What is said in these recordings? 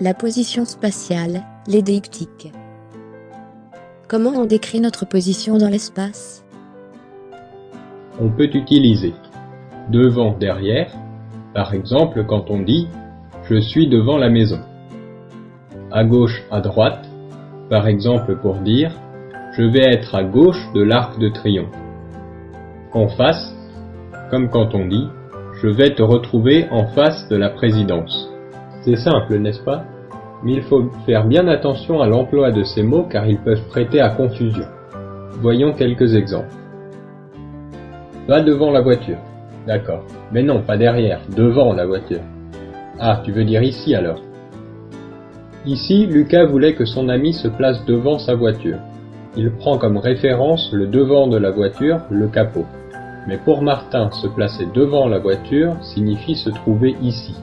La position spatiale, les déictiques. Comment on décrit notre position dans l'espace? On peut utiliser devant, derrière, par exemple quand on dit « je suis devant la maison ». À gauche, à droite, par exemple pour dire « je vais être à gauche de l'arc de triomphe ». En face, comme quand on dit « je vais te retrouver en face de la présidence ». C'est simple, n'est-ce pas? Mais il faut faire bien attention à l'emploi de ces mots car ils peuvent prêter à confusion. Voyons quelques exemples. Va devant la voiture. D'accord. Mais non, pas derrière, devant la voiture. Ah, tu veux dire ici alors? Ici, Lucas voulait que son ami se place devant sa voiture. Il prend comme référence le devant de la voiture, le capot. Mais pour Martin, se placer devant la voiture signifie se trouver ici.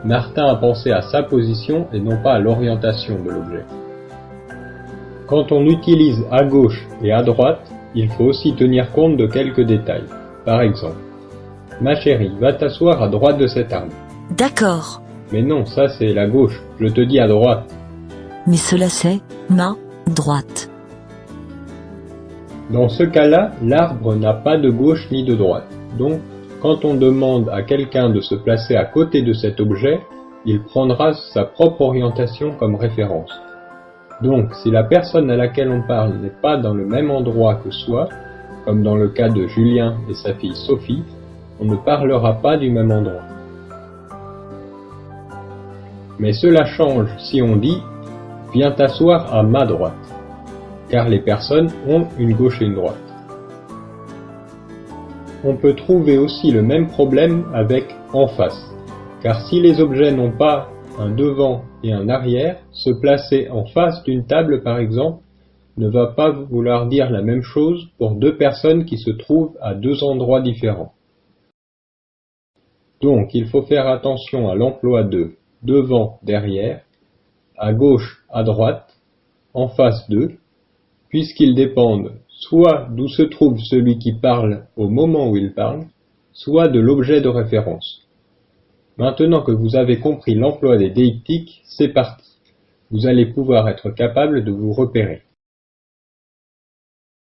Martin a pensé à sa position et non pas à l'orientation de l'objet. Quand on utilise à gauche et à droite, il faut aussi tenir compte de quelques détails. Par exemple, ma chérie, va t'asseoir à droite de cet arbre. D'accord. Mais non, ça c'est la gauche, je te dis à droite. Mais cela c'est ma droite. Dans ce cas-là, l'arbre n'a pas de gauche ni de droite. Donc, quand on demande à quelqu'un de se placer à côté de cet objet, il prendra sa propre orientation comme référence. Donc, si la personne à laquelle on parle n'est pas dans le même endroit que soi, comme dans le cas de Julien et sa fille Sophie, on ne parlera pas du même endroit. Mais cela change si on dit « viens t'asseoir à ma droite », car les personnes ont une gauche et une droite. On peut trouver aussi le même problème avec « en face », car si les objets n'ont pas un devant et un arrière, se placer en face d'une table par exemple ne va pas vouloir dire la même chose pour deux personnes qui se trouvent à deux endroits différents. Donc il faut faire attention à l'emploi de devant, derrière, à gauche, à droite, en face d'eux, puisqu'ils dépendent soit d'où se trouve celui qui parle au moment où il parle, soit de l'objet de référence. Maintenant que vous avez compris l'emploi des déictiques, c'est parti. Vous allez pouvoir être capable de vous repérer.